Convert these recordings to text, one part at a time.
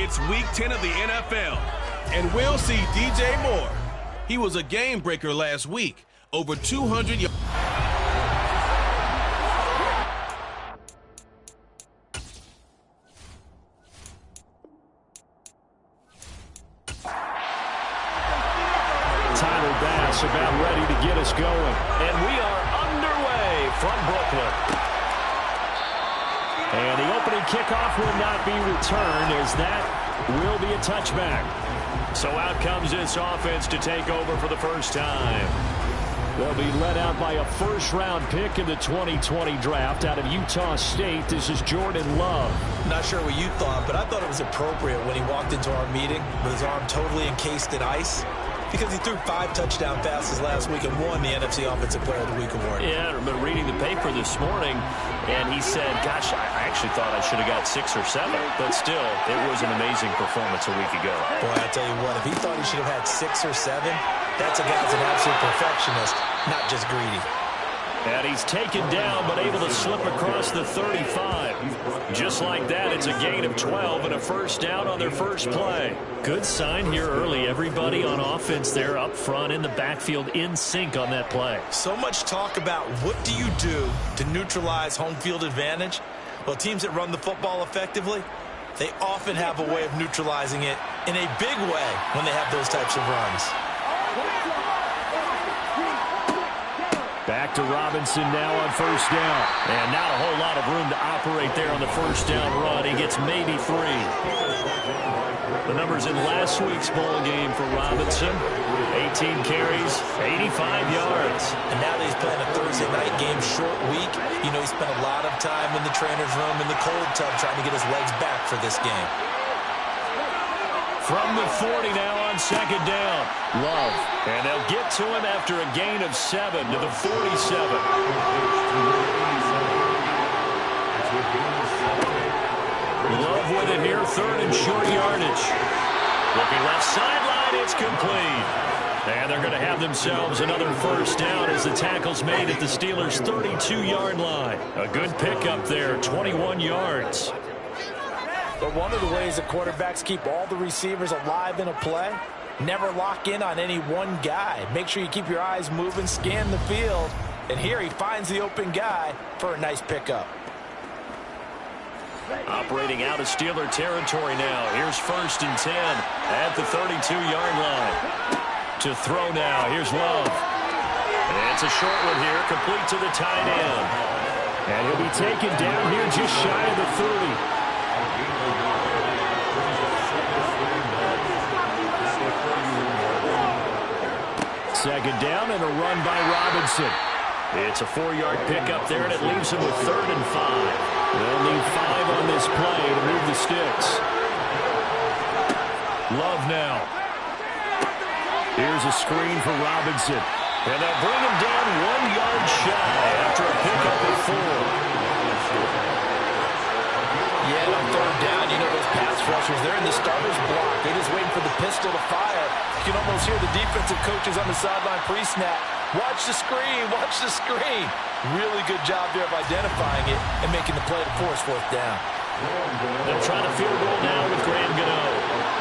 It's Week 10 of the NFL, and we'll see DJ Moore. He was a game breaker last week, over 200 yards. Tyler Bass about ready to get us going. And we are underway from Brooklyn. And the opening kickoff will not be returned, as that will be a touchback. So out comes this offense to take over for the first time. They'll be led out by a first-round pick in the 2020 draft out of Utah State. This is Jordan Love. Not sure what you thought, but I thought it was appropriate when he walked into our meeting with his arm totally encased in ice, because he threw 5 touchdown passes last week and won the NFC Offensive Player of the Week award. Yeah, I remember reading the paper this morning, and he said, gosh, I actually thought I should have got 6 or 7. But still, it was an amazing performance a week ago. Boy, I tell you what, if he thought he should have had 6 or 7, that's a guy's an absolute perfectionist, not just greedy. And he's taken down, but able to slip across the 35. Just like that, it's a gain of 12 and a first down on their first play. Good sign here early. Everybody on offense there up front in the backfield in sync on that play. So much talk about what do you do to neutralize home field advantage? Well, teams that run the football effectively, they often have a way of neutralizing it in a big way when they have those types of runs. Back to Robinson now on first down. And not a whole lot of room to operate there on the first down run. He gets maybe 3. The numbers in last week's bowl game for Robinson: 18 carries, 85 yards. And now that he's playing a Thursday night game, short week, you know he spent a lot of time in the trainer's room in the cold tub trying to get his legs back for this game. From the 40 now on second down. Love. And they'll get to him after a gain of 7 to the 47. Love with it here, third and short yardage. Looking left sideline, it's complete. And they're going to have themselves another first down as the tackle's made at the Steelers' 32-yard line. A good pickup there, 21 yards. But one of the ways that quarterbacks keep all the receivers alive in a play, never lock in on any one guy. Make sure you keep your eyes moving, scan the field. And here he finds the open guy for a nice pickup. Operating out of Steeler territory now. Here's first and 10 at the 32-yard line. To throw now. Here's Love. And it's a short one here, complete to the tight end. And he'll be taken down here just shy of the 30. Second down and a run by Robinson. It's a 4-yard pickup there, and it leaves him with 3rd and 5. They'll need 5 on this play to move the sticks. Love now. Here's a screen for Robinson. And they'll bring him down 1 yard shy after a pickup of 4. Yeah, on third down, you know those pass rushers, they're in the starter's block. They're just waiting for the pistol to fire. You can almost hear the defensive coaches on the sideline pre-snap. Watch the screen, watch the screen. Really good job there of identifying it and making the play to force 4th down. They'll try to field goal now with Graham Gano.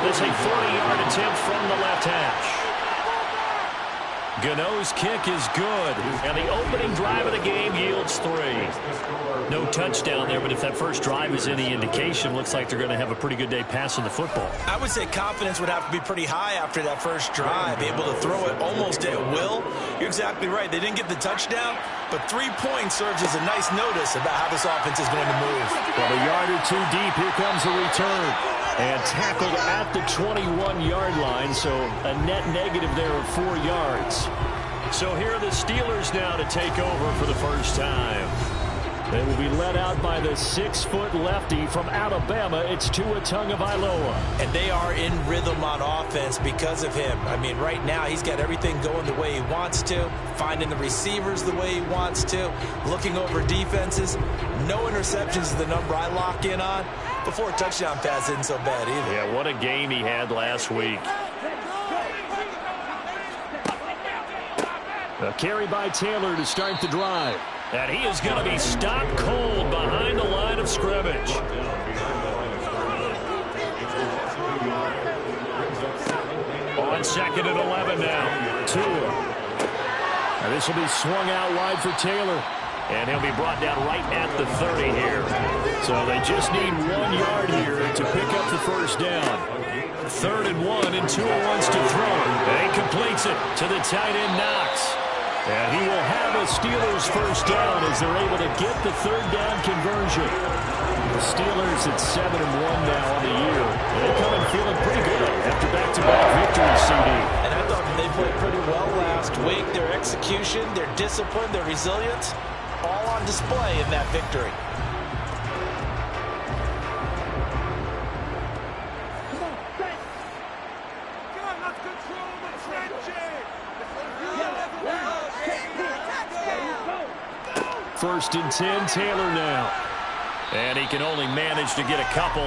There's a 40-yard attempt from the left hash. Gano's kick is good, and the opening drive of the game yields 3. No touchdown there, but if that first drive is any indication, looks like they're going to have a pretty good day passing the football. I would say confidence would have to be pretty high after that first drive, able to throw it almost at will. You're exactly right. They didn't get the touchdown, but 3 points serves as a nice notice about how this offense is going to move. Well, a yard or 2 deep, here comes a return. And tackled at the 21-yard line, so a net negative there of 4 yards. So here are the Steelers now to take over for the first time. They will be led out by the 6-foot lefty from Alabama. It's Tua Tagovailoa. And they are in rhythm on offense because of him. I mean, right now he's got everything going the way he wants to, finding the receivers the way he wants to, looking over defenses. No interceptions is the number I lock in on. Before a touchdown pass isn't so bad either. Yeah, what a game he had last week. A carry by Taylor to start the drive. And he is going to be stopped cold behind the line of scrimmage. On 2nd and 11 now. Tua. And this will be swung out wide for Taylor. And he'll be brought down right at the 30 here. So they just need 1 yard here to pick up the first down. 3rd and 1, and Tua wants to throw it. And he completes it to the tight end, Knox. And he will have a Steelers first down as they're able to get the 3rd down conversion. The Steelers at 7-1 now on the year. And they come in feeling pretty good after back-to-back victories, CD. And I thought they played pretty well last week. Their execution, their discipline, their resilience, all on display in that victory. First and 10, Taylor now. And he can only manage to get a couple.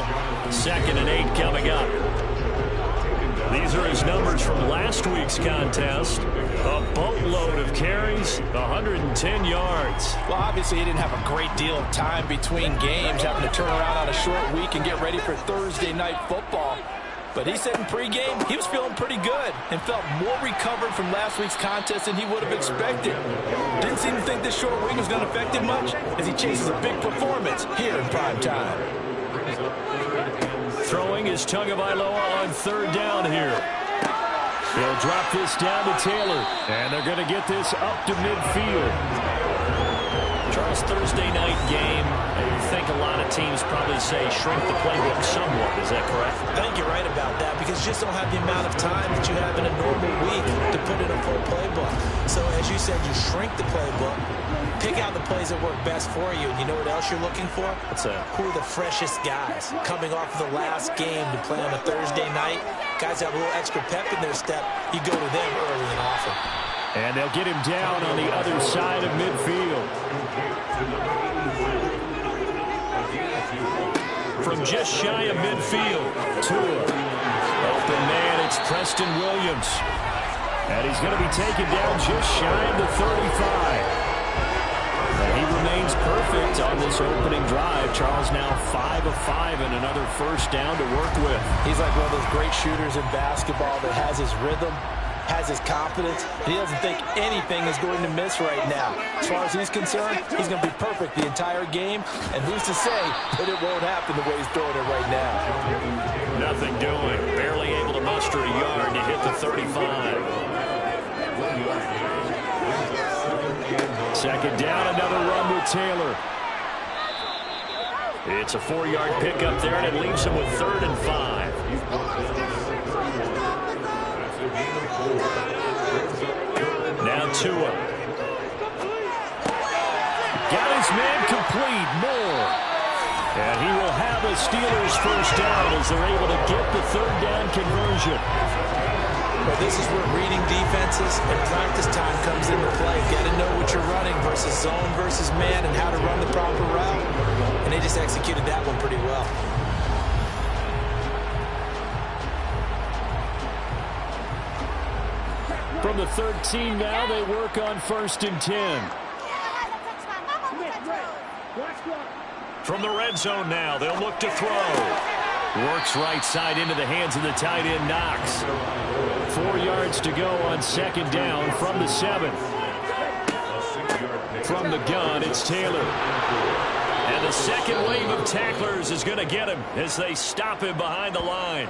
2nd and 8 coming up. These are his numbers from last week's contest. A boatload of carries, 110 yards. Well, obviously he didn't have a great deal of time between games, having to turn around on a short week and get ready for Thursday night football. But he said in pregame he was feeling pretty good and felt more recovered from last week's contest than he would have expected. Didn't seem to think this short week was going to affect him much as he chases a big performance here in prime time. Throwing is Tagovailoa on 3rd down here. He'll drop this down to Taylor, and they're going to get this up to midfield. Charles, Thursday night game, I think a lot of teams probably say shrink the playbook somewhat. Is that correct? I think you're right about that because you just don't have the amount of time that you have in a normal week to put in a full playbook. So as you said, you shrink the playbook, pick out the plays that work best for you. And you know what else you're looking for? Who are the freshest guys coming off of the last game to play on a Thursday night? Guys have a little extra pep in their step. You go to them early and often. And they'll get him down on the other side of midfield. From just shy of midfield, Tua. Open man, it's Preston Williams. And he's going to be taken down just shy of the 35. And he remains perfect on this opening drive. Charles now 5 of 5 and another first down to work with. He's like one of those great shooters in basketball that has his rhythm, has his confidence, and he doesn't think anything is going to miss right now. As far as he's concerned, he's going to be perfect the entire game, and who's to say that it won't happen the way he's throwing it right now. Nothing doing. Barely able to muster a yard to hit the 35. 2nd down, another run with Taylor. It's a 4-yard pickup there, and it leaves him with 3rd and 5. Now Tua. Got his man complete, Moore. And he will have a Steelers first down as they're able to get the 3rd down conversion. But this is where reading defenses and practice time comes into play. Got to know what you're running versus zone versus man and how to run the proper route. And they just executed that one pretty well. From the 13 now, they work on 1st and 10. From the red zone now, they'll look to throw. Works right side into the hands of the tight end, Knox. 4 yards to go on 2nd down from the 7. From the gun, it's Taylor. And the second wave of tacklers is going to get him as they stop him behind the line.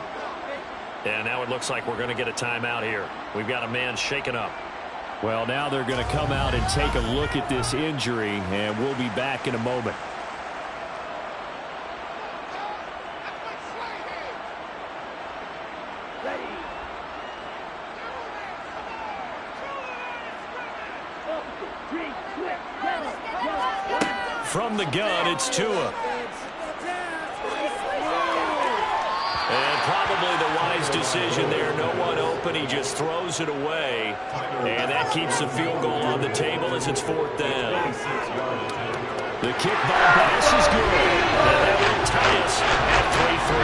And now it looks like we're going to get a timeout here. We've got a man shaken up. Well, now they're going to come out and take a look at this injury, and we'll be back in a moment. From the gun, it's Tua. And probably the wise decision there. No one open. He just throws it away. And that keeps the field goal on the table as it's 4th down. The kick by pass is good. And that will tie us at 3-3.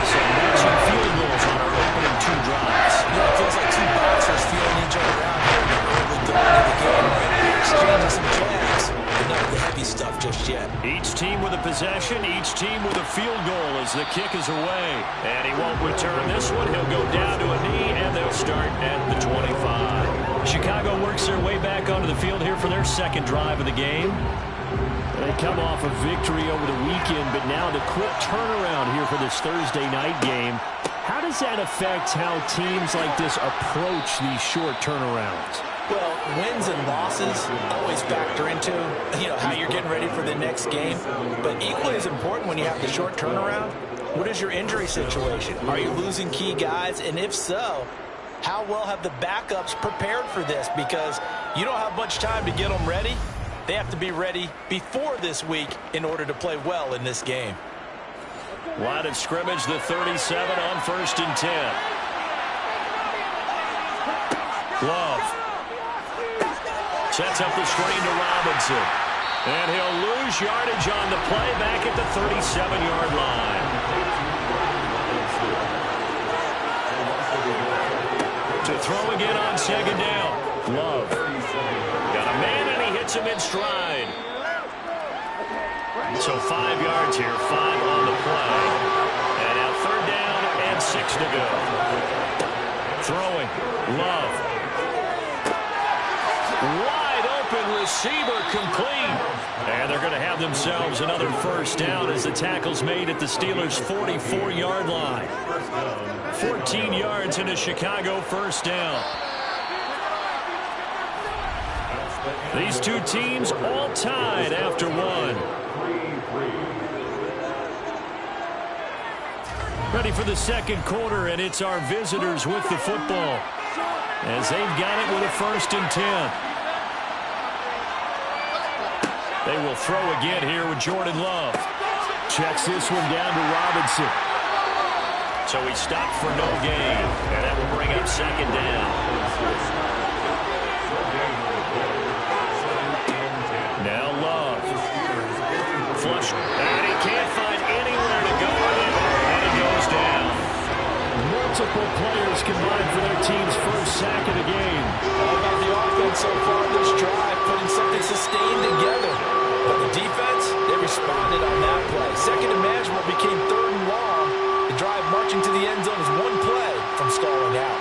So matching field goals on our opening 2 drives. You know, it feels like 2 boxers feeling each other out here in the early going of the game. Exchanging some jabs, but not the heavy stuff just yet. Each team with a possession, each team with a field goal as the kick is away. And he won't return this one. He'll go down to a knee, and they'll start at the 25. Chicago works their way back onto the field here for their second drive of the game. They come off a victory over the weekend, but now the quick turnaround here for this Thursday night game. How does that affect how teams like this approach these short turnarounds? Well, wins and losses always factor into, how you're getting ready for the next game. But equally as important when you have the short turnaround, what is your injury situation? Are you losing key guys? And if so, how well have the backups prepared for this? Because you don't have much time to get them ready. They have to be ready before this week in order to play well in this game. Line of scrimmage, the 37 on 1st and 10. Love sets up the screen to Robinson. And he'll lose yardage on the play back at the 37-yard line. To throw again on 2nd down. Love. Got a man and he hits him in stride. So 5 yards here, 5 on the play. And now 3rd down and 6 to go. Throwing. Love. Wide open receiver complete. And they're going to have themselves another 1st down as the tackle's made at the Steelers' 44-yard line. 14 yards into Chicago 1st down. These two teams all tied after one. Ready for the second quarter, and it's our visitors with the football as they've got it with a 1st and 10. They will throw again here with Jordan Love. Checks this one down to Robinson. So he stopped for no gain, and that will bring up 2nd down. Now Love. Flush. And he can't find anywhere to go with it. And he goes down. Multiple players combined for their team's 1st sack of the game. All about the offense so far this drive, putting something sustained together. But the defense, they responded on that play. Second and manageable became 3rd and long. The drive marching to the end zone is one play from stalling out.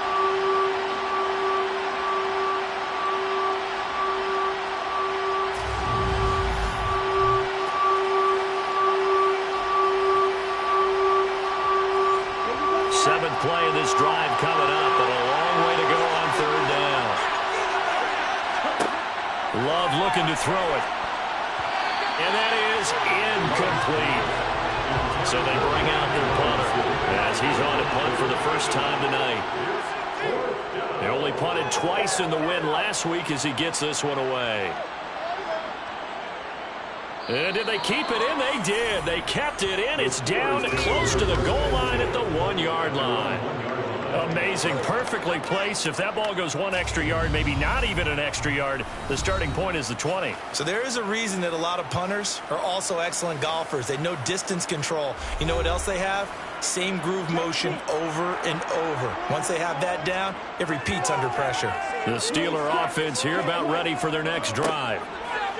Seventh play of this drive coming up, but a long way to go on 3rd down. Love looking to throw it. And that is incomplete. So they bring out their punter as he's on to punt for the first time tonight. They only punted twice in the win last week as he gets this one away. And did they keep it in? They did. They kept it in. It's down close to the goal line at the 1-yard line. Amazing. Perfectly placed. If that ball goes 1 extra yard, maybe not even an extra yard, the starting point is the 20. So there is a reason that a lot of punters are also excellent golfers. They know distance control. You know what else they have? Same groove motion over and over. Once they have that down, it repeats under pressure. The Steeler offense here about ready for their next drive.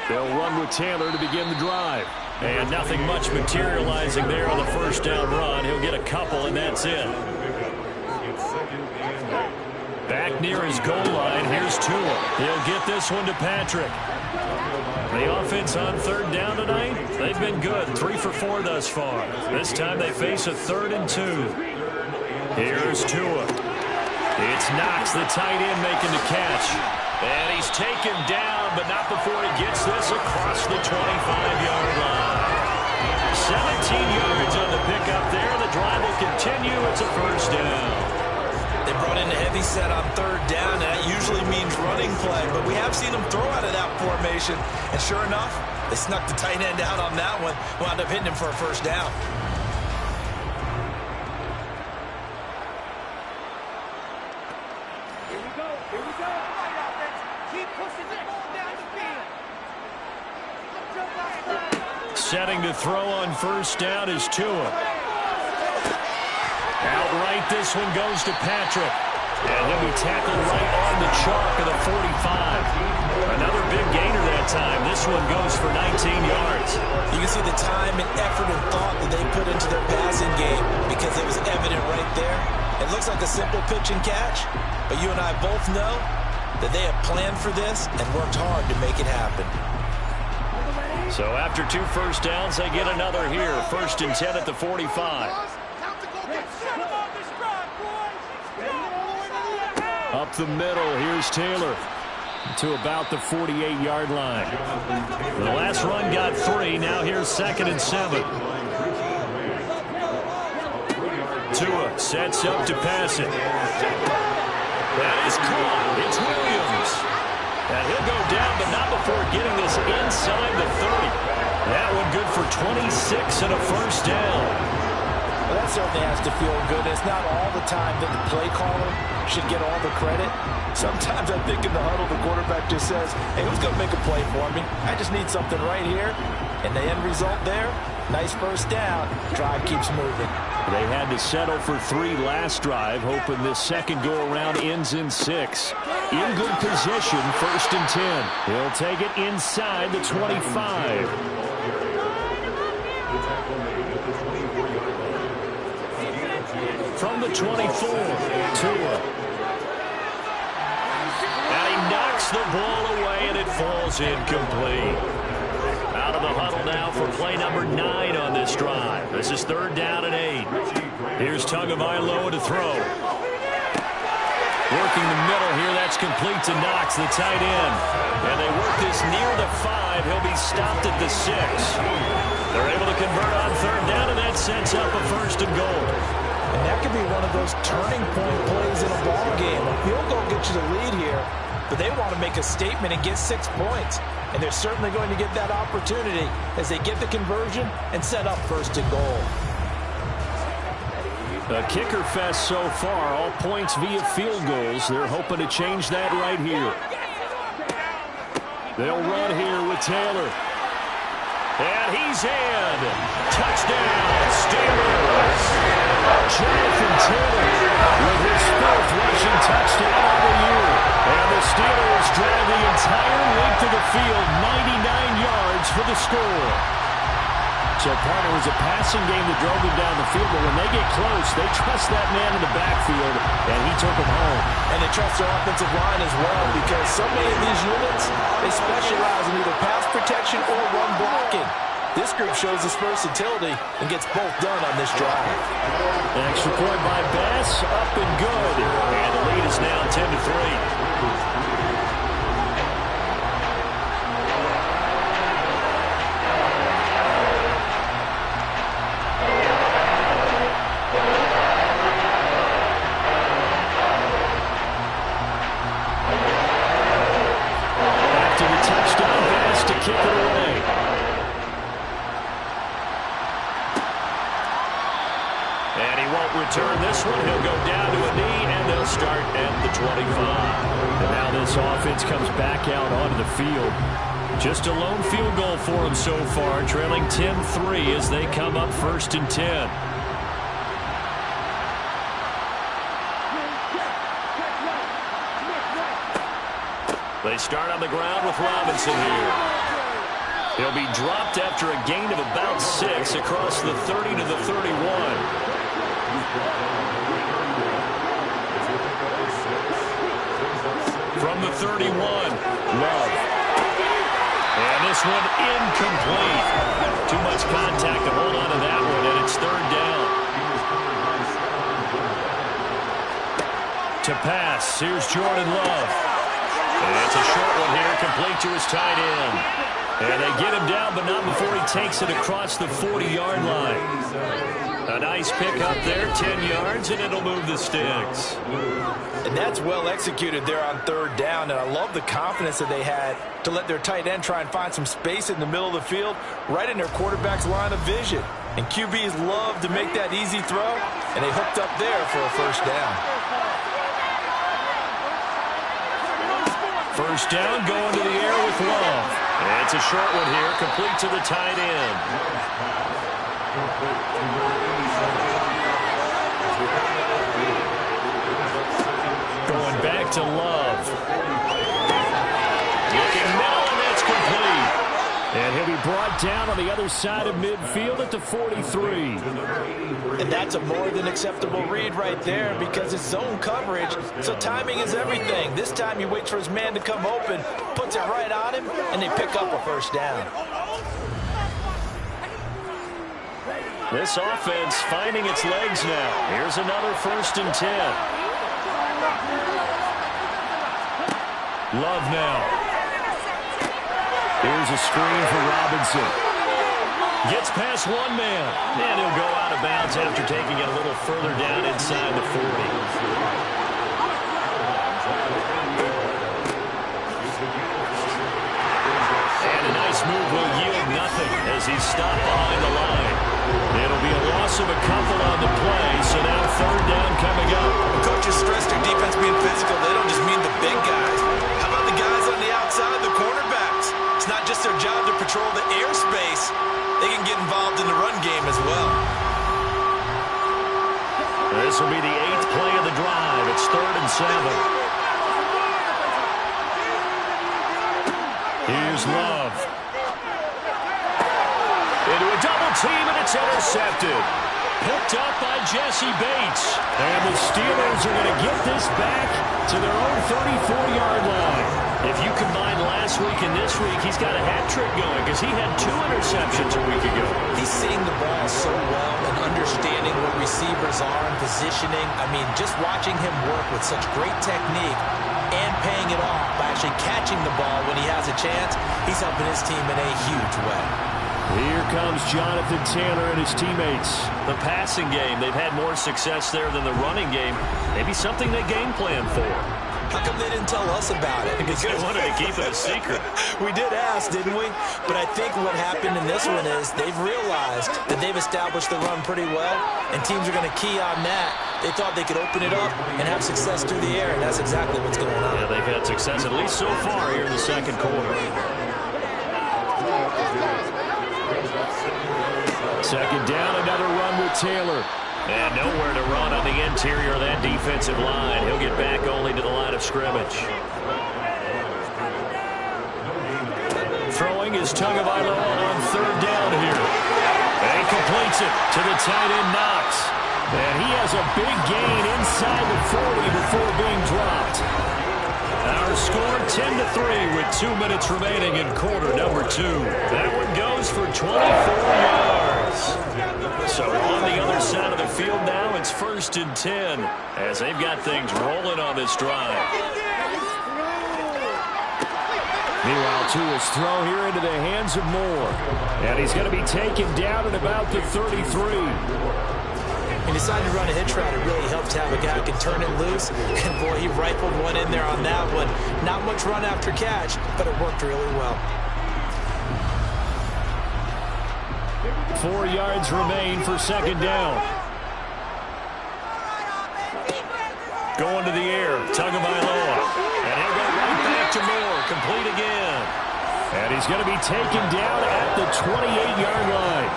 They'll run with Taylor to begin the drive. And nothing much materializing there on the 1st down run. He'll get a couple, and that's it. Back near his goal line, here's Tua. He'll get this one to Patrick. The offense on 3rd down tonight, they've been good. 3 for 4 thus far. This time they face a 3rd and 2. Here's Tua. It's Knox, the tight end, making the catch. And he's taken down, but not before he gets this across the 25-yard line. 17 yards on the pickup there. The drive will continue. It's a 1st down. They brought in a heavy set on 3rd down, and that usually means running play. But we have seen them throw out of that formation. And sure enough, they snuck the tight end out on that one. Wound up hitting him for a 1st down. Here we go. Here we go. Keep pushing the ball down the field. Setting to throw on 1st down is Tua. Outright, this one goes to Patrick. And he'll be tackled right on the chalk of the 45. Another big gainer that time. This one goes for 19 yards. You can see the time and effort and thought that they put into their passing game because it was evident right there. It looks like a simple pitch and catch, but you and I both know that they have planned for this and worked hard to make it happen. So after 2 first downs, they get another here. 1st and 10 at the 45. Up the middle, here's Taylor to about the 48-yard line. The last run got 3. Now here's 2nd and 7. Tua sets up to pass it. That is caught. It's Williams. And he'll go down, but not before getting this inside the 30. That one good for 26 and a first down. Well, that certainly has to feel good. It's not all the time that the play caller should get all the credit. Sometimes I think in the huddle, the quarterback just says, hey, who's going to make a play for me? I just need something right here. And the end result there, nice first down. Drive keeps moving. They had to settle for 3 last drive, hoping this second go-around ends in 6. In good position, 1st and 10. He'll take it inside the 25. From the 24, Tua. And he knocks the ball away, and it falls incomplete. Out of the huddle now for play number 9 on this drive. This is 3rd down and 8. Here's Tagovailoa to throw. Working the middle here, that's complete to Knox, the tight end. And they work this near the 5. He'll be stopped at the 6. They're able to convert on 3rd down, and that sets up a 1st and goal. And that could be one of those turning point plays in a ball game. A field goal gets you the lead here, but they want to make a statement and get 6 points. And they're certainly going to get that opportunity as they get the conversion and set up 1st and goal. A kicker fest so far, all points via field goals. They're hoping to change that right here. They'll run here with Taylor. And he's in. Touchdown, Steelers. Jonathan Taylor with his 4th rushing touchdown of the year. And the Steelers drive the entire length of the field, 99 yards for the score. So, partner, it was a passing game that drove them down the field, but when they get close, they trust that man in the backfield, and he took them home. And they trust their offensive line as well, because so many of these units, they specialize in either pass protection or run blocking. This group shows its versatility and gets both done on this drive. An extra point by Bass, up and good. And the lead is now 10-3. Return this one. He'll go down to a knee, and they'll start at the 25. And now this offense comes back out onto the field. Just a lone field goal for them so far, trailing 10-3 as they come up 1st and 10. They start on the ground with Robinson here. He'll be dropped after a gain of about 6 across the 30 to the 31. From the 31, Love. And this one incomplete. Too much contact to hold on to that one, and it's 3rd down. To pass, here's Jordan Love. And it's a short one here, complete to his tight end. And they get him down, but not before he takes it across the 40-yard line. A nice pick up there, 10 yards, and it'll move the sticks. And that's well executed there on 3rd down, and I love the confidence that they had to let their tight end try and find some space in the middle of the field, right in their quarterback's line of vision. And QBs love to make that easy throw, and they hooked up there for a 1st down. 1st down, going to the air with Love. And it's a short one here, complete to the tight end. Going back to Love. Looking now, and that's complete. be brought down on the other side of midfield at the 43. And that's a more than acceptable read right there because it's zone coverage, so timing is everything. This time he waits for his man to come open, puts it right on him, and they pick up a first down. This offense finding its legs now. Here's another 1st and 10. Love now. Here's a screen for Robinson. Gets past one man. And he'll go out of bounds after taking it a little further down inside the 40. And a nice move will yield nothing as he's stopped behind the line. It'll be a loss of a couple on the play, so now 3rd down coming up. When coaches stress their defense being physical, they don't just mean the big guys. How about the guys on the outside, the cornerbacks? It's not just their job to patrol the airspace. They can get involved in the run game as well. This will be the 8th play of the drive. It's 3rd and 7. Here's Love. Into a double team, and it's intercepted. Picked up by Jesse Bates. And the Steelers are going to get this back to their own 34-yard line. If you combine last week and this week, he's got a hat trick going because he had 2 interceptions a week ago. He's seeing the ball so well and understanding what receivers are and positioning. I mean, just watching him work with such great technique and paying it off by actually catching the ball when he has a chance, he's helping his team in a huge way. Here comes Jonathan Taylor and his teammates. The passing game, they've had more success there than the running game. Maybe something they game plan for. How come they didn't tell us about it? Because they wanted to keep it a secret. We did ask, didn't we? But I think what happened in this one is they've realized that they've established the run pretty well, and teams are going to key on that. They thought they could open it up and have success through the air, and that's exactly what's going on. Yeah, they've had success at least so far here in the 2nd quarter. 2nd down, another run with Taylor. And nowhere to run on the interior of that defensive line. He'll get back only to the line of scrimmage. Throwing is Tagovailoa on 3rd down here. And he completes it to the tight end Knox. And he has a big gain inside the 40 before being dropped. Our score 10-3 with 2 minutes remaining in quarter number 2. That one goes for 24 yards. So on the other side of the field now, it's 1st and 10 as they've got things rolling on this drive. Meanwhile, Tua's throw here into the hands of Moore. And he's going to be taken down at about the 33. He decided to run a hitch route. It really helps to have a guy who can turn it loose. And, boy, he rifled one in there on that one. Not much run after catch, but it worked really well. 4 yards remain for 2nd down. Going to the air, Tagovailoa. And he'll go right back to Moore, complete again. And he's going to be taken down at the 28-yard line.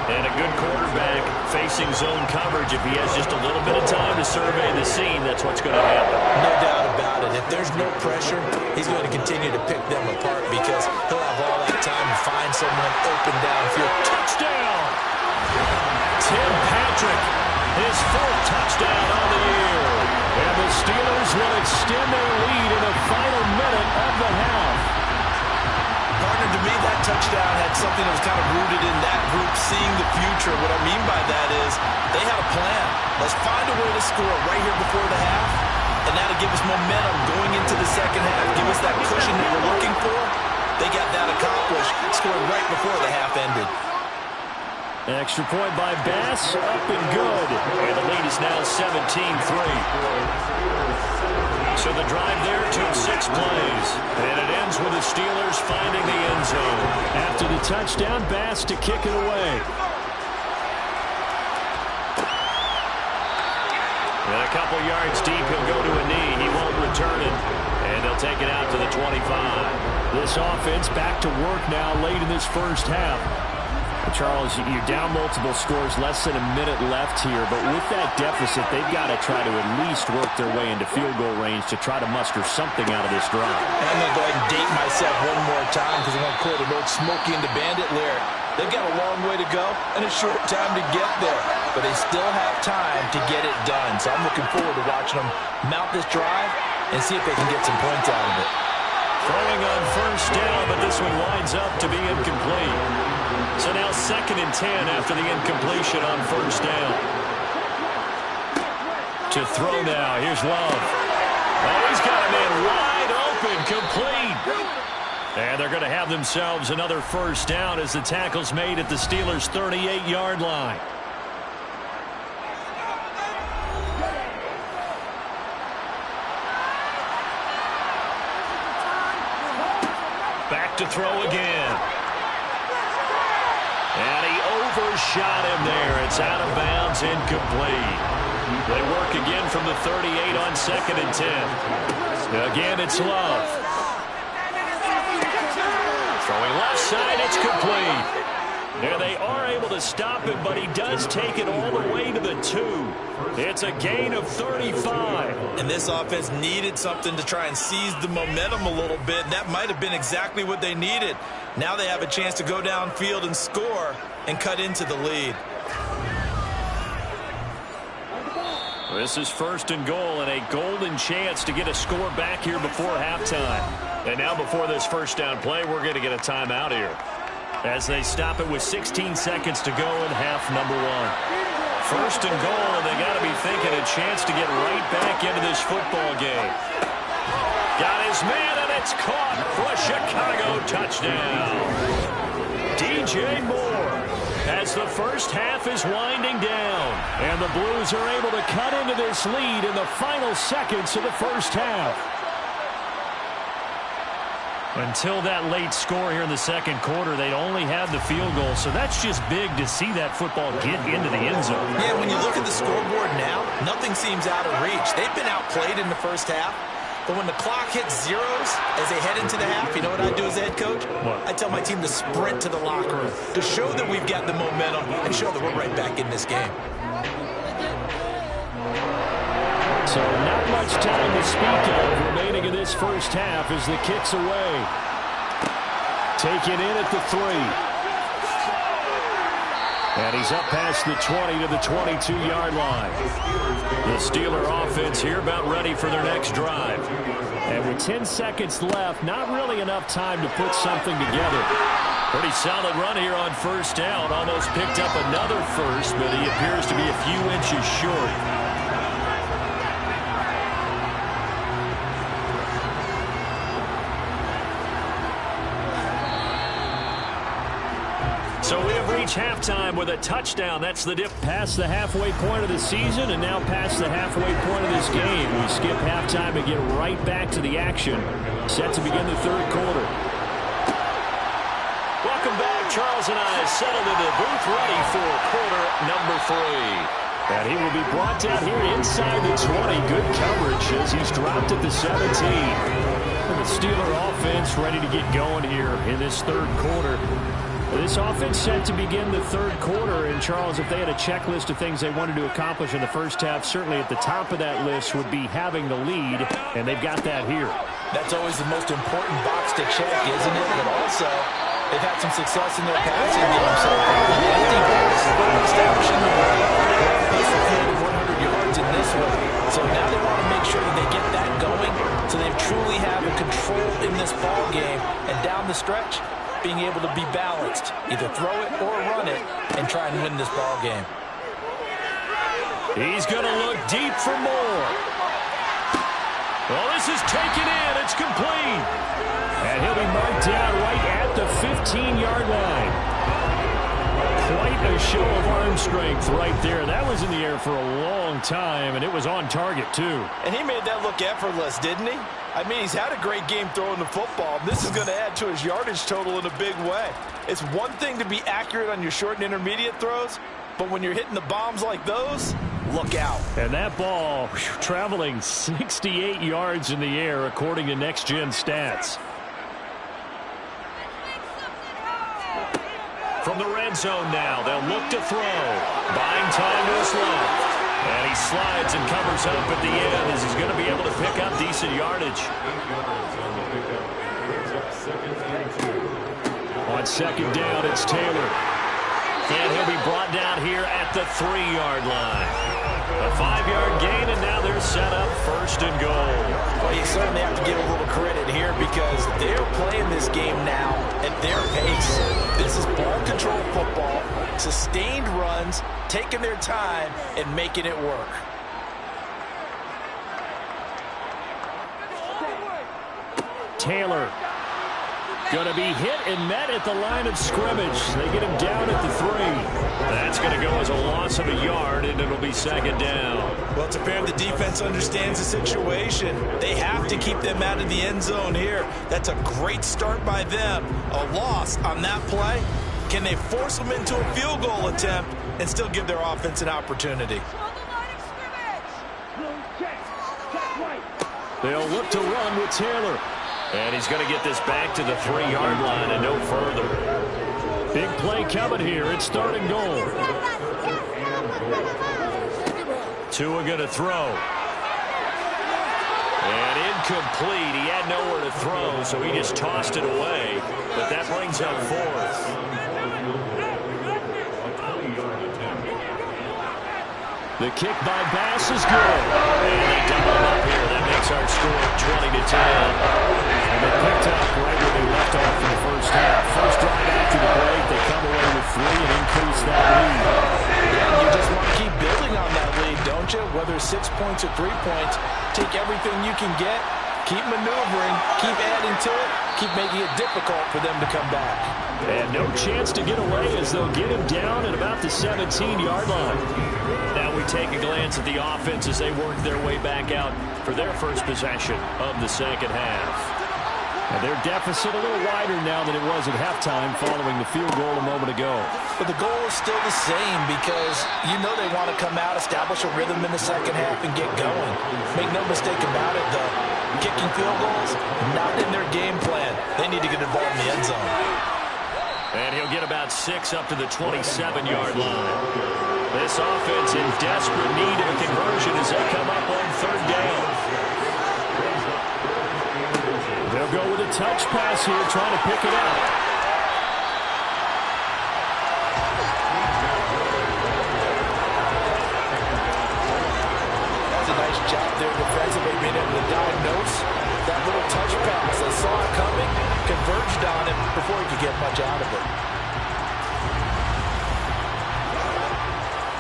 And a good quarterback facing zone coverage. If he has just a little bit of time to survey the scene, that's what's going to happen. No doubt about it. If there's no pressure, he's going to continue to pick them apart because he'll have all that time to find someone open downfield. Touchdown! Tim Patrick, his 4th touchdown on the year. And the Steelers will extend their lead in the final minute of the half. Partner, to me, that touchdown had something that was kind of rooted in that group seeing the future. What I mean by that is they had a plan. Let's find a way to score right here before the half, and that'll give us momentum going into the 2nd half, give us that cushion that we're looking for. They got that accomplished, scored right before the half ended. An extra point by Bass, up and good. And the lead is now 17-3. So the drive there took 6 plays. And it ends with the Steelers finding the end zone. After the touchdown, Bass to kick it away. And a couple yards deep, he'll go to a knee. He won't return it. And they'll take it out to the 25. This offense back to work now late in this 1st half. Charles, you're down multiple scores, less than a minute left here, but with that deficit, they've got to try to at least work their way into field goal range to try to muster something out of this drive. And I'm going to go ahead and date myself one more time because I'm going to quote an old Smokey and the Bandit lyric. They've got a long way to go and a short time to get there, but they still have time to get it done. So I'm looking forward to watching them mount this drive and see if they can get some points out of it. Throwing on first down, but this one winds up to be incomplete. So now 2nd and 10 after the incompletion on first down. To throw now, here's Love. Oh, he's got a man wide open, complete. And they're going to have themselves another first down as the tackle's made at the Steelers' 38-yard line. Back to throw again. And he overshot him there. It's out of bounds, incomplete. They work again from the 38 on 2nd and 10. Again, it's Love. Throwing left side, it's complete. There they are able to stop him, but he does take it all the way to the 2. It's a gain of 35. And this offense needed something to try and seize the momentum a little bit. And that might have been exactly what they needed. Now they have a chance to go downfield and score and cut into the lead. This is 1st and goal and a golden chance to get a score back here before halftime. And now before this first down play, we're going to get a timeout here, as they stop it with 16 seconds to go in half number 1. 1st and goal, and they got to be thinking a chance to get right back into this football game. Got his man, and it's caught for a Chicago touchdown. DJ Moore, as the first half is winding down, and the Blues are able to cut into this lead in the final seconds of the first half. Until that late score here in the 2nd quarter, they'd only had the field goal, so that's just big to see that football get into the end zone. Yeah, when you look at the scoreboard now, nothing seems out of reach. They've been outplayed in the first half, but when the clock hits zeros as they head into the half, you know what I do as a head coach? What? I tell my team to sprint to the locker room to show that we've got the momentum and show that we're right back in this game. So not much time to speak of remaining in this first half as the kick's away. Taken in at the 3. And he's up past the 20 to the 22-yard line. The Steeler offense here about ready for their next drive. And with 10 seconds left, not really enough time to put something together. Pretty solid run here on first down. Almost picked up another first, but he appears to be a few inches short. So we have reached halftime with a touchdown. That's the dip past the halfway point of the season and now past the halfway point of this game. We skip halftime and get right back to the action. Set to begin the 3rd quarter. Welcome back. Charles and I settled into the booth ready for quarter number 3. And he will be brought down here inside the 20. Good coverage as he's dropped at the 17. And the Steeler offense ready to get going here in this 3rd quarter. This offense set to begin the 3rd quarter, and Charles, if they had a checklist of things they wanted to accomplish in the first half, certainly at the top of that list would be having the lead, and they've got that here. That's always the most important box to check, isn't it? But also, they've had some success in their passing game so far. Establishing the run, pace of 100 yards in this one. So now they want to make sure that they get that going, so they truly have control in this ball game, and down the stretch, being able to be balanced, either throw it or run it, and try and win this ball game. He's going to look deep for more. Well, this is taken in. It's complete. And he'll be marked down right at the 15-yard line. Quite a show of arm strength right there. That was in the air for a long time, and it was on target, too. And he made that look effortless, didn't he? I mean, he's had a great game throwing the football. This is going to add to his yardage total in a big way. It's one thing to be accurate on your short and intermediate throws, but when you're hitting the bombs like those, look out. And that ball traveling 68 yards in the air, according to Next Gen Stats. From the red zone now, they'll look to throw. Buying time to his left. And he slides and covers up at the end as he's going to be able to pick up decent yardage. On second down, it's Taylor. And he'll be brought down here at the 3-yard line. A 5-yard gain, and now they're set up first and goal. Well, you certainly have to give a little credit here because they're playing this game now at their pace. This is ball control football, sustained runs, taking their time, and making it work. Taylor going to be hit and met at the line of scrimmage. They get him down at the 3. That's going to go as a loss of a yard, and it'll be second down. Well, it's apparent the defense understands the situation. They have to keep them out of the end zone here. That's a great start by them. A loss on that play. Can they force them into a field goal attempt and still give their offense an opportunity? They'll look to run with Taylor. And he's going to get this back to the 3-yard line and no further. Big play coming here. It's third and goal. Tua going to throw. And incomplete. He had nowhere to throw, so he just tossed it away. But that brings up fourth. The kick by Bass is good. And they double up here. That makes our score 20-10. And they picked up right where they left off in the first half. First drive after the break, they come away with 3 and increase that lead. Yeah, you just want to keep building on that lead, don't you? Whether 6 points or 3 points, take everything you can get, keep maneuvering, keep adding to it, keep making it difficult for them to come back. And no chance to get away as they'll get him down at about the 17-yard line. Now we take a glance at the offense as they work their way back out for their first possession of the second half. And their deficit a little wider now than it was at halftime following the field goal a moment ago. But the goal is still the same because you know they want to come out, establish a rhythm in the second half, and get going. Make no mistake about it, though. Kicking field goals, not in their game plan. They need to get involved in the end zone. And he'll get about 6 up to the 27-yard line. This offense in desperate need of a conversion as they come up on third down. They'll go with a touch pass here, trying to pick it up. That's a nice job there defensively, being able to diagnose that little touch pass. They saw it coming, converged on it before he could get much out of it.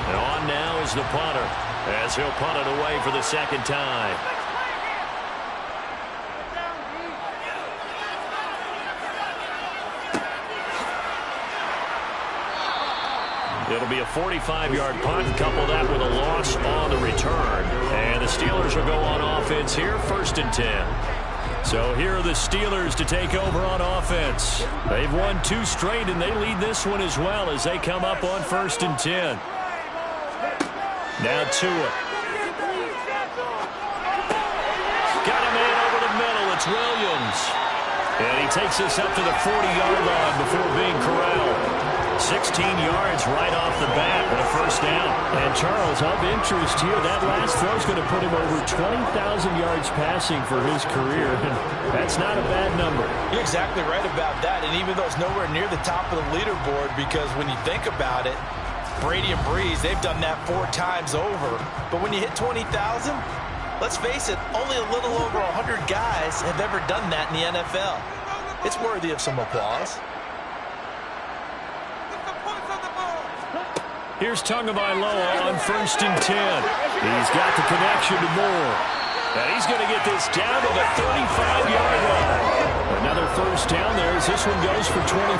And on now is the punter, as he'll punt it away for the second time. It'll be a 45-yard punt, couple that with a loss on the return. And the Steelers will go on offense here, first and 10. So here are the Steelers to take over on offense. They've won 2 straight, and they lead this one as well as they come up on first and 10. Now Tua. Got a man over the middle. It's Williams. And he takes us up to the 40-yard line before being corralled. 16 yards right off the bat and a first down. And Charles, of interest here, that last throw is going to put him over 20,000 yards passing for his career. And that's not a bad number. You're exactly right about that. And even though it's nowhere near the top of the leaderboard, because when you think about it, Brady and Breeze, they've done that 4 times over. But when you hit 20,000, let's face it, only a little over 100 guys have ever done that in the NFL. It's worthy of some applause. Here's Tagovailoa on first and 10. He's got the connection to Moore. And he's going to get this down to the 35-yard line. Another first down there as this one goes for 25.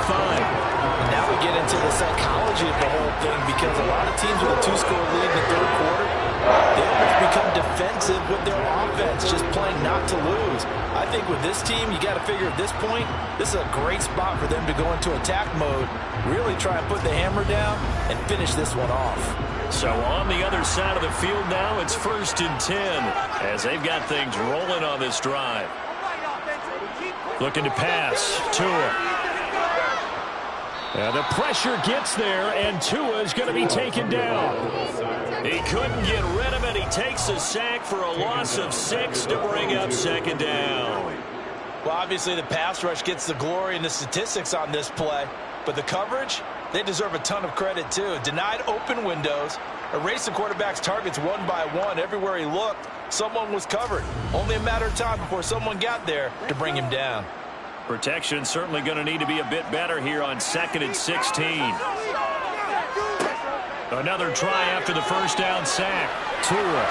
Now we get into the psychology of the whole thing because a lot of teams with a 2-score lead in the third quarter, they almost become defensive with their offense, just playing not to lose. I think with this team, you got to figure at this point, this is a great spot for them to go into attack mode, really try and put the hammer down and finish this one off. So on the other side of the field now, it's first and 10 as they've got things rolling on this drive. Looking to pass. Tua. The pressure gets there, and Tua is going to be taken down. He couldn't get rid of it. He takes a sack for a loss of 6 to bring up second down. Well, obviously the pass rush gets the glory and the statistics on this play, but the coverage, they deserve a ton of credit too. Denied open windows, erased the quarterback's targets one by one. Everywhere he looked, someone was covered. Only a matter of time before someone got there to bring him down. Protection certainly going to need to be a bit better here on 2nd and 16. Another try after the first down sack. Tua.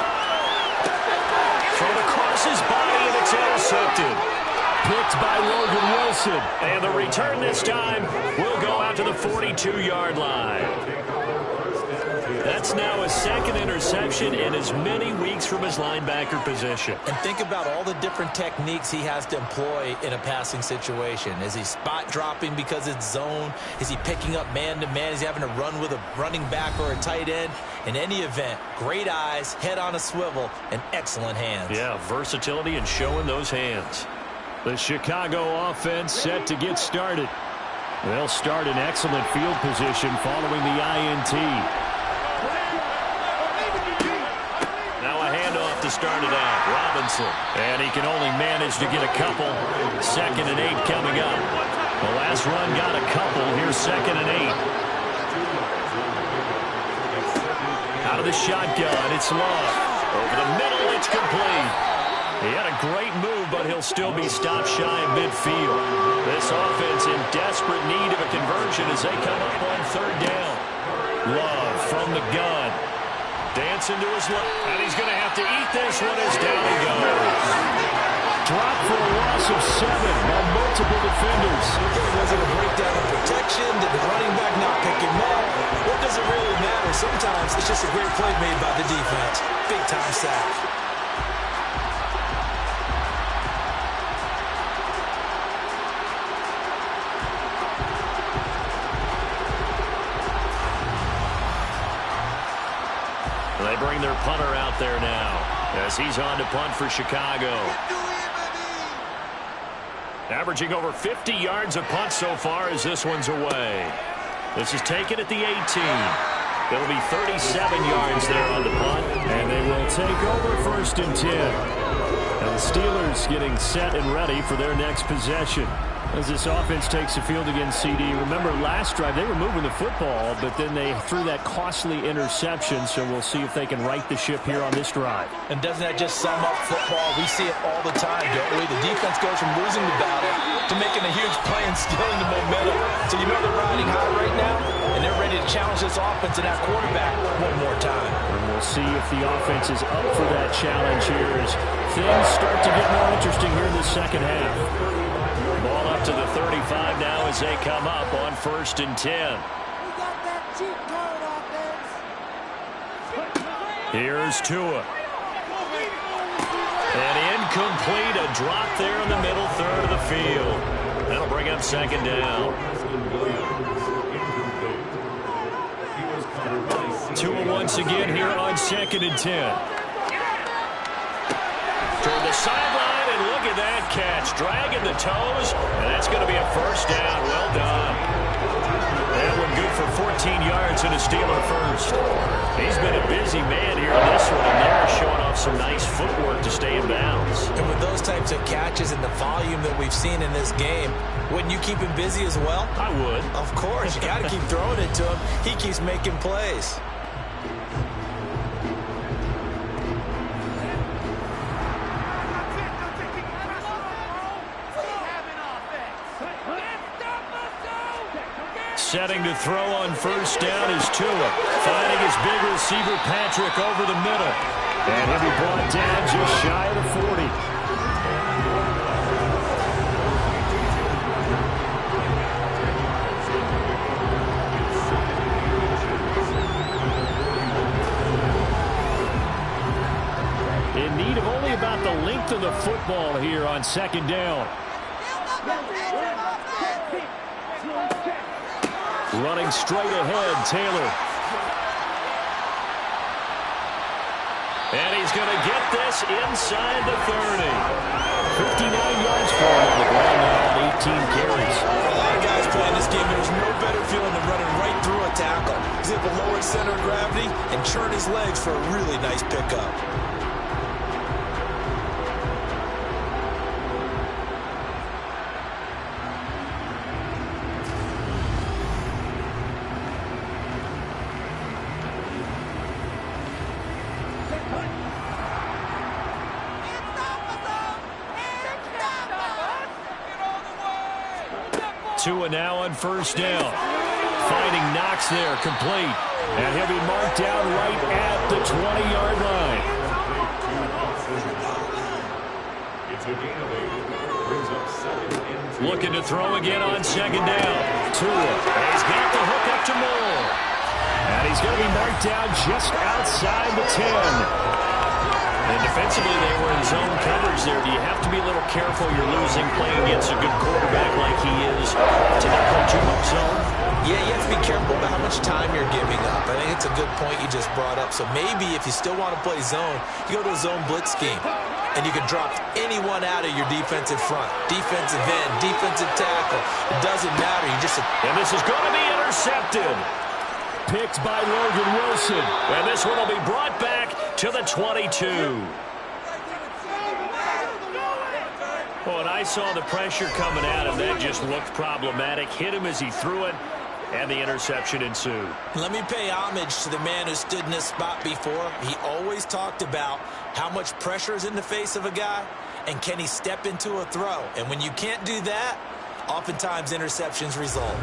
Thrown across his body, and it's intercepted. Picked by Logan Wilson. And the return this time will go out to the 42-yard line. That's now a second interception in as many weeks from his linebacker position. And think about all the different techniques he has to employ in a passing situation. Is he spot dropping because it's zone? Is he picking up man-to-man? Is he having to run with a running back or a tight end? In any event, great eyes, head on a swivel, and excellent hands. Yeah, versatility and showing those hands. The Chicago offense set to get started. They'll start in excellent field position following the INT. To start it out, Robinson, and he can only manage to get a couple. 2nd and 8 coming up. The last run got a couple. Here's 2nd and 8. Out of the shotgun, it's Love. Over the middle, it's complete. He had a great move, but he'll still be stopped shy of midfield. This offense in desperate need of a conversion as they come up on 3rd down. Love from the gun. Dancing to his left, and he's going to have to eat this one as down he goes. Drop for a loss of 7 by multiple defenders. Was it a breakdown of protection? Did the running back not pick him up? What does it really matter? Sometimes it's just a great play made by the defense. Big-time sack. They bring their punter out there now as he's on to punt for Chicago. Averaging over 50 yards a punt so far as this one's away. This is taken at the 18. It'll be 37 yards there on the punt. And they will take over 1st and 10. And the Steelers getting set and ready for their next possession. As this offense takes the field against CD. Remember, last drive, they were moving the football, but then they threw that costly interception, so we'll see if they can right the ship here on this drive. And doesn't that just sum up football? We see it all the time, don't we? The defense goes from losing the battle to making a huge play and stealing the momentum. So you know they're riding high right now, and they're ready to challenge this offense and that quarterback one more time. And we'll see if the offense is up for that challenge here as things start to get more interesting here in the second half. Ball up to the 35 now as they come up on 1st and 10. Here's Tua. And incomplete, a drop there in the middle third of the field. That'll bring up 2nd down. Tua once again here on 2nd and 10. Toward the sideline, and look at that catch. Dragging the toes, and that's going to be a 1st down. Well done. That one good for 14 yards and a Steeler first. He's been a busy man here in this one, and they're showing off some nice footwork to stay in bounds. And with those types of catches and the volume that we've seen in this game, wouldn't you keep him busy as well? I would. Of course. You got to keep throwing it to him. He keeps making plays. Setting to throw on 1st down is Tua. Finding his big receiver, Patrick, over the middle. And he'll be brought down just shy of the 40. In need of only about the length of the football here on 2nd down. Running straight ahead, Taylor. And he's going to get this inside the 30. 59 yards for him on the ground now on 18 carries. A lot of guys playing this game. There's no better feeling center of gravity and churn his legs for a really nice pickup. Tua now on first down. Finding Knox there, complete. And he'll be marked down right at the 20-yard line. Looking to throw again on second down. Tua. He's got the hook up to Moore. And he's going to be marked down just outside the 10. And defensively, they were in zone coverage there. Do you have to be a little careful? You're losing, playing against a good quarterback like he is, to not play too much zone? Yeah, you have to be careful about how much time you're giving up. I think it's a good point you just brought up. So maybe if you still want to play zone, you go to a zone blitz scheme. And you can drop anyone out of your defensive front. Defensive end, defensive tackle. It doesn't matter. You just... And this is going to be intercepted. Picked by Logan Wilson. And this one will be brought back to the 22. Well, and I saw the pressure coming at him. That just looked problematic. Hit him as he threw it, and the interception ensued. Let me pay homage to the man who stood in this spot before. He always talked about how much pressure is in the face of a guy, and can he step into a throw. And when you can't do that, oftentimes interceptions result.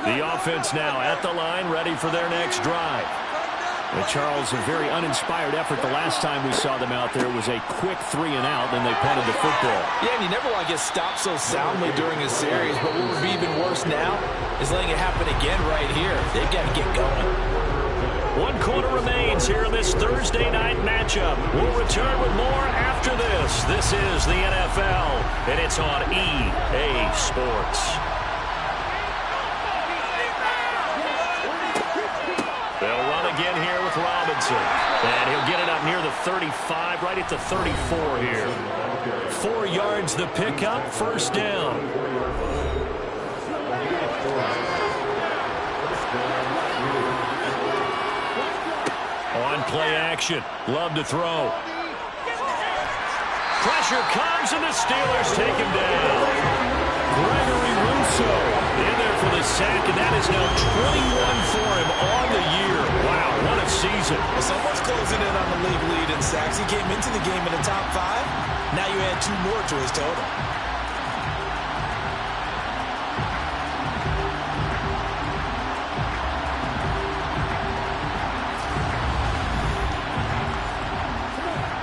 The offense now at the line, ready for their next drive. And Charles, a very uninspired effort. The last time we saw them out there was a quick 3 and out, then they punted the football. Yeah, and you never want to get stopped so soundly during a series, but what would be even worse now is letting it happen again right here. They've got to get going. 1 quarter remains here in this Thursday night matchup. We'll return with more after this. This is the NFL, and it's on EA Sports. They'll run again here with Robinson. And he'll get it up near the 35, right at the 34 here. 4 yards the pickup, first down. On play action. Love to throw. Pressure comes, and the Steelers take him down. Gregory Rousseau in there for the sack, and that is now 21 for him on the year. Wow, what a season. Well, someone's closing in on the league lead in sacks. He came into the game in the top 5. Now you add 2 more to his total.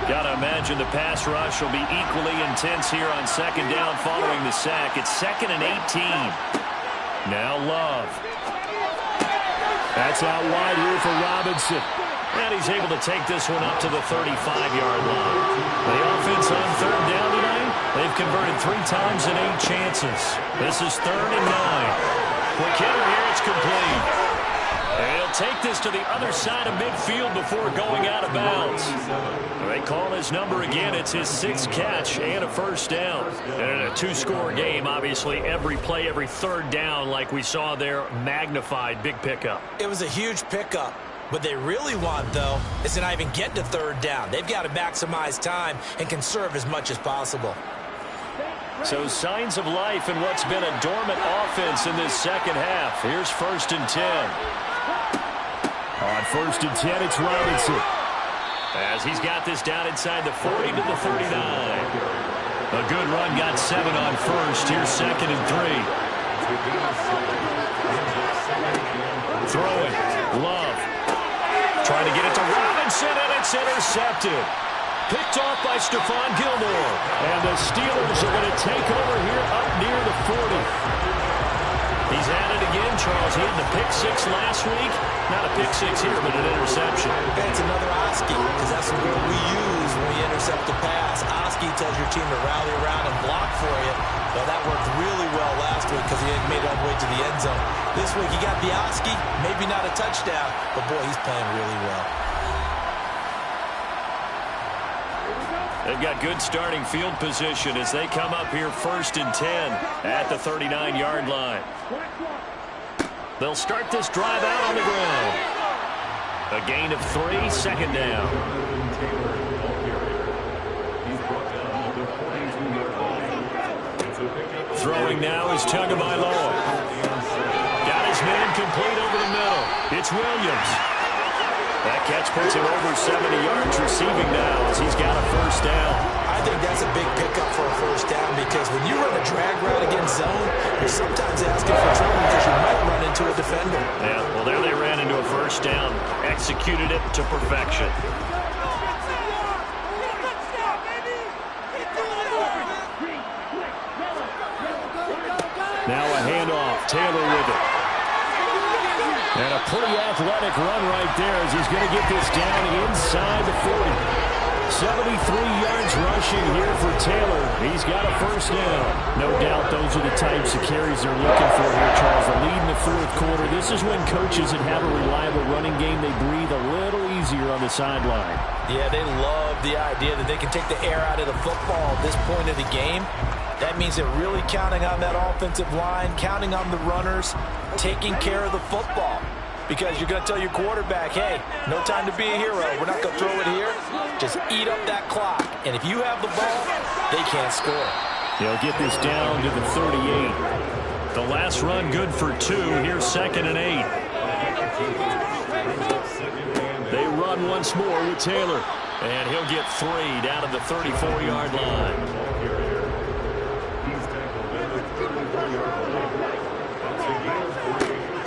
Gotta imagine the pass rush will be equally intense here on second down following the sack. It's 2nd and 18. Now Love. That's out wide here for Robinson. And he's able to take this one up to the 35-yard line. The offense on third down tonight, they've converted 3 times in 8 chances. This is 3rd and 9. Quick hitter here, it's complete. And he'll take this to the other side of midfield before going out of bounds. They call his number again. It's his 6th catch and a first down. And in a 2-score game, obviously, every play, every third down, like we saw there, magnified. Big pickup. It was a huge pickup. What they really want, though, is to not even get to third down. They've got to maximize time and conserve as much as possible. So signs of life in what's been a dormant offense in this second half. Here's 1st and 10. On 1st and 10, it's Robinson. As he's got this down inside the 40 to the 39. A good run, got 7 on 1st. Here's 2nd and 3. Throwing. Love. Trying to get it to Robinson, and it's intercepted. Picked off by Stephon Gilmore. And the Steelers are going to take over here up near the 40. He's at it again, Charles. He had the pick-6 last week. Not a pick-6 here, but an interception. It's another Oski, because that's the word we use when we intercept a pass. Oski tells your team to rally around and block for you. Well, that worked really well last week because he hadn't made it all the way to the end zone. This week, he got the Oski, maybe not a touchdown, but boy, he's playing really well. They've got good starting field position as they come up here 1st and 10 at the 39-yard line. They'll start this drive out on the ground. A gain of 3, second down. Throwing now is Tagovailoa. Got his man complete over the middle. It's Williams. That catch puts him over 70 yards receiving now as he's got a first down. I think that's a big pickup for a first down because when you run a drag route against zone, you're sometimes asking for trouble because you might run into a defender. Yeah, well, there they ran into a first down. Executed it to perfection. Now a handoff. Taylor with it. And a pretty athletic run right there as he's going to get this down inside the 40. 73 yards rushing here for Taylor. He's got a first down. No doubt those are the types of carries they're looking for here, Charles. The lead in the fourth quarter. This is when coaches that have a reliable running game, they breathe a little easier on the sideline. Yeah, they love the idea that they can take the air out of the football at this point of the game. That means they're really counting on that offensive line, counting on the runners, taking care of the football. Because you're going to tell your quarterback, hey, no time to be a hero. We're not going to throw it here. Just eat up that clock. And if you have the ball, they can't score. They'll get this down to the 38. The last run good for 2. Here's 2nd and 8. They run once more with Taylor. And he'll get 3 down to the 34-yard line.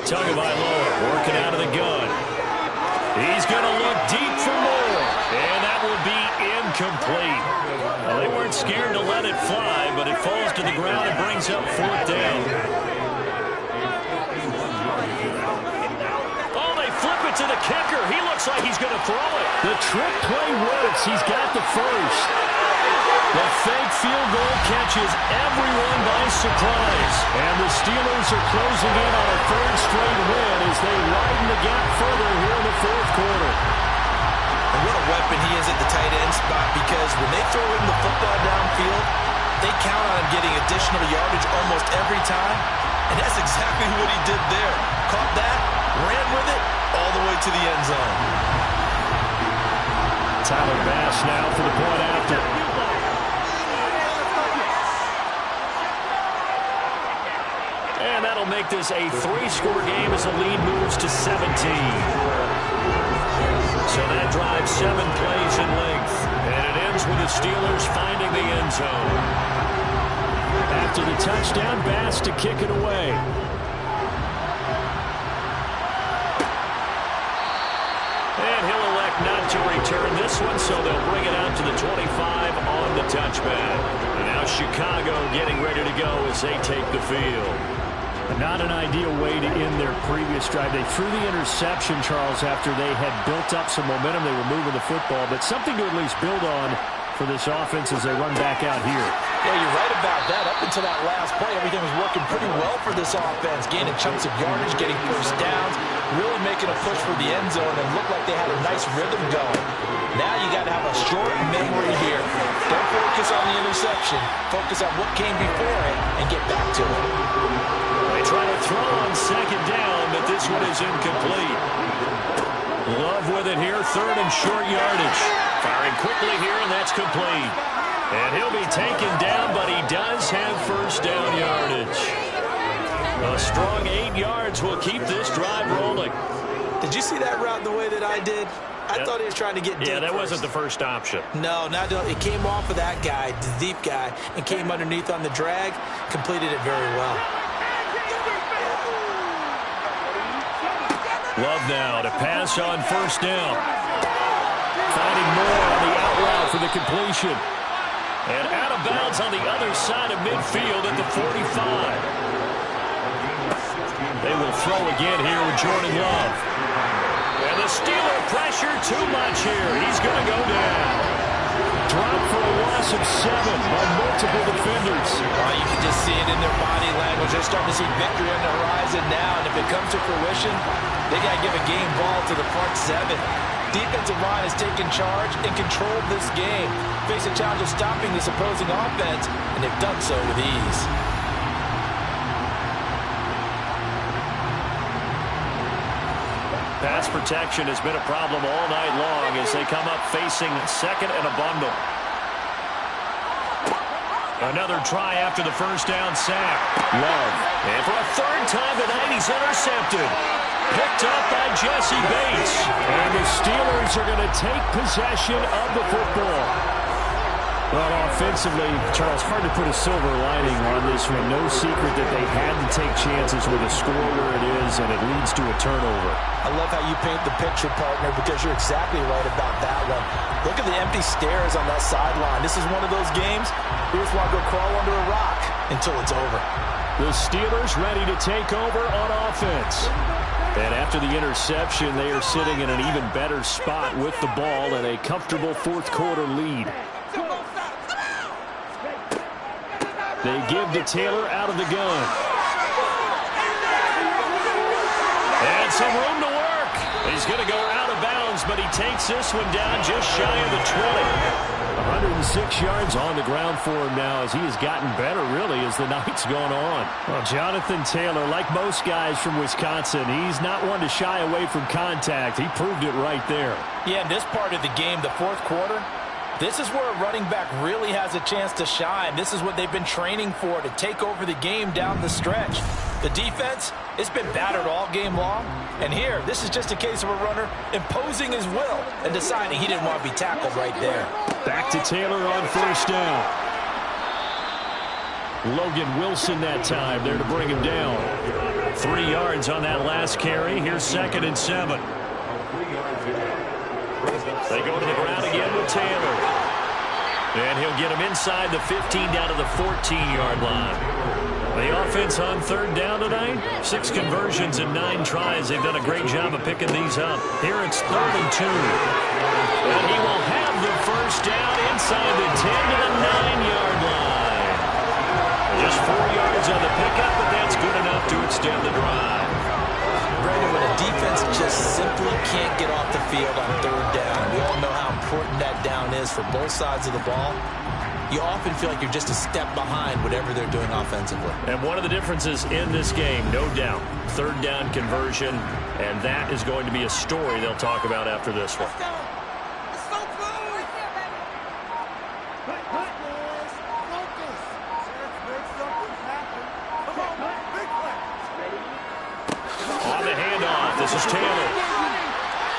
Tagovailoa working out of the gun. He's going to look deep for more. And that will be incomplete. Well, they weren't scared to let it fly, but it falls to the ground and brings up 4th down. Oh, they flip it to the kicker. He looks like he's going to throw it. The trick play works. He's got the first. The fake field goal catches everyone by surprise. And the Steelers are closing in on a 3rd straight win as they widen the gap further here in the fourth quarter. And what a weapon he is at the tight end spot because when they throw him the football downfield, they count on him getting additional yardage almost every time. And that's exactly what he did there. Caught that, ran with it, all the way to the end zone. Tyler Bass now for the point after. And that'll make this a 3-score game as the lead moves to 17. So that drives 7 plays in length. And it ends with the Steelers finding the end zone. After the touchdown, Bass to kick it away. And he'll elect not to return this one, so they'll bring it out to the 25 on the touchback. And now Chicago getting ready to go as they take the field. Not an ideal way to end their previous drive. They threw the interception, Charles, after they had built up some momentum. They were moving the football, but something to at least build on for this offense as they run back out here. Yeah, you're right about that. Up until that last play, everything was working pretty well for this offense, gaining chunks of yardage, getting first downs, really making a push for the end zone, and looked like they had a nice rhythm going. Now you got to have a short memory here. Don't focus on the interception. Focus on what came before it and get back to it. They try to throw on 2nd down, but this one is incomplete. Love with it here, 3rd and short yardage. Firing quickly here, and that's complete. And he'll be taken down, but he does have first down yardage. A strong 8 yards will keep this drive rolling. Did you see that route the way that I did? I thought he was trying to get deep. Yeah, that first. wasn't the first option. No, it came off of that guy, the deep guy, and came underneath on the drag, completed it very well. Love now to pass on first down. Finding more on the out route for the completion. And out of bounds on the other side of midfield at the 45. They will throw again here with Jordan Love. And the Steeler pressure too much here. He's going to go down. Drop for a loss of 7 by multiple defenders. You can just see it in their body language. They're starting to see victory on the horizon now. And if it comes to fruition, they got to give a game ball to the front 7. Defensive line has taken charge and controlled this game. Face a challenge of stopping this opposing offense, and they've done so with ease. Pass protection has been a problem all night long as they come up facing second and a bundle. Another try after the first down sack. Love. And for a third time tonight, he's intercepted. Picked up by Jesse Bates. And the Steelers are going to take possession of the football. Well, offensively, Charles, hard to put a silver lining on this one. No secret that they had to take chances with a score where it is, and it leads to a turnover. I love how you paint the picture, partner, because you're exactly right about that one. Look at the empty stares on that sideline. This is one of those games you just want to go crawl under a rock until it's over. The Steelers ready to take over on offense. And after the interception, they are sitting in an even better spot with the ball and a comfortable fourth-quarter lead. They give to Taylor out of the gun. And some room to work. He's going to go out of bounds, but he takes this one down just shy of the 20. 106 yards on the ground for him now as he has gotten better, really, as the night's gone on. Well, Jonathan Taylor, like most guys from Wisconsin, he's not one to shy away from contact. He proved it right there. Yeah, in this part of the game, the fourth quarter, this is where a running back really has a chance to shine. This is what they've been training for, to take over the game down the stretch. The defense, it's been battered all game long. And here, this is just a case of a runner imposing his will and deciding he didn't want to be tackled right there. Back to Taylor on first down. Logan Wilson that time there to bring him down. 3 yards on that last carry. Here's 2nd and 7. They go to the ground again with Taylor. And he'll get him inside the 15 down to the 14-yard line. The offense on third down tonight, 6 conversions and 9 tries. They've done a great job of picking these up. Here it's 3rd and 2. And he will have the first down inside the 10 to the 9-yard line. Just 4 yards on the pickup, but that's good enough to extend the drive. Brandon, when a defense just simply can't get off the field on third down, we all know how important that down is for both sides of the ball. You often feel like you're just a step behind whatever they're doing offensively. And one of the differences in this game, no doubt, third down conversion, and that is going to be a story they'll talk about after this one. On the handoff, this is Taylor.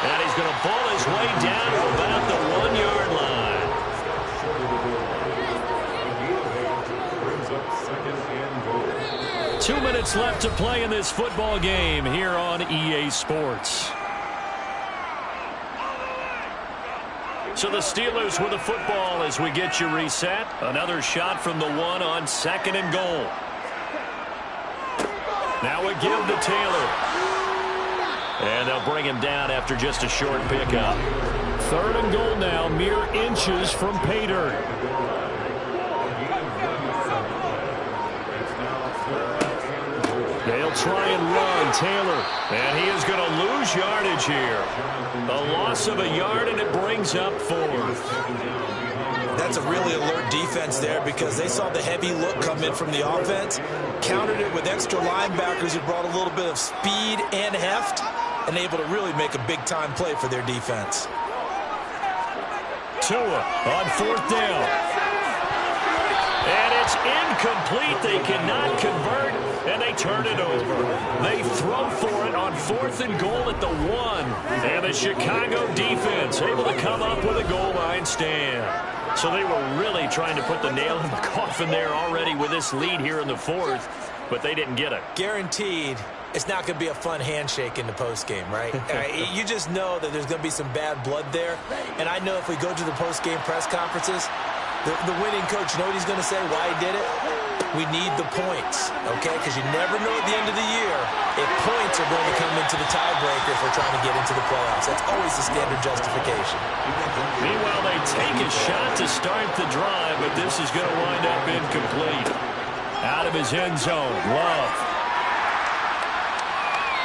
And he's going to ball his way down to about the 1-yard line. 2 minutes left to play in this football game here on EA Sports. So the Steelers with the football as we get you reset. Another shot from the 1 on 2nd and goal. Now we give to Taylor. And they'll bring him down after just a short pickup. 3rd and goal now, mere inches from pay dirt. They'll try and run Taylor. And he is going to lose yardage here. A loss of a yard, and it brings up 4th. That's a really alert defense there because they saw the heavy look come in from the offense, countered it with extra linebackers who brought a little bit of speed and heft, and able to really make a big-time play for their defense. Tua on 4th down. And it's incomplete. They cannot convert, and they turn it over. They throw for it on 4th and goal at the 1. And the Chicago defense able to come up with a goal line stand. So they were really trying to put the nail in the coffin there already with this lead here in the 4th, but they didn't get it. Guaranteed it's not going to be a fun handshake in the postgame, right? You just know that there's going to be some bad blood there. And I know if we go to the postgame press conferences, the winning coach, you know what he's going to say, why he did it? We need the points, okay? Because you never know at the end of the year if points are going to come into the tiebreaker if we're trying to get into the playoffs. That's always the standard justification. Meanwhile, they take a shot to start the drive, but this is going to wind up incomplete. Out of his end zone, Love.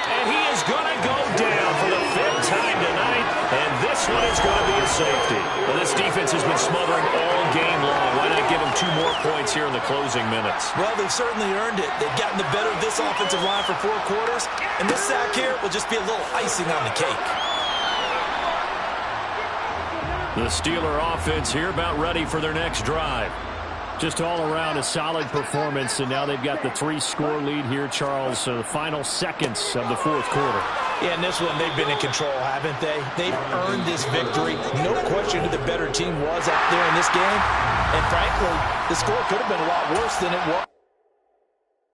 And he is going to go down for the 5th time tonight, and this one is going to be a safety. Well, this defense has been smothering all game long. Why not give them 2 more points here in the closing minutes? Well, they've certainly earned it. They've gotten the better of this this offensive line for 4 quarters, and this sack here will just be a little icing on the cake. The Steeler offense here about ready for their next drive. Just all around a solid performance, and now they've got the 3-score lead here, Charles. So the final seconds of the 4th quarter. Yeah, in this one, they've been in control, haven't they? They've earned this victory. No question who the better team was out there in this game. And frankly, the score could have been a lot worse than it was.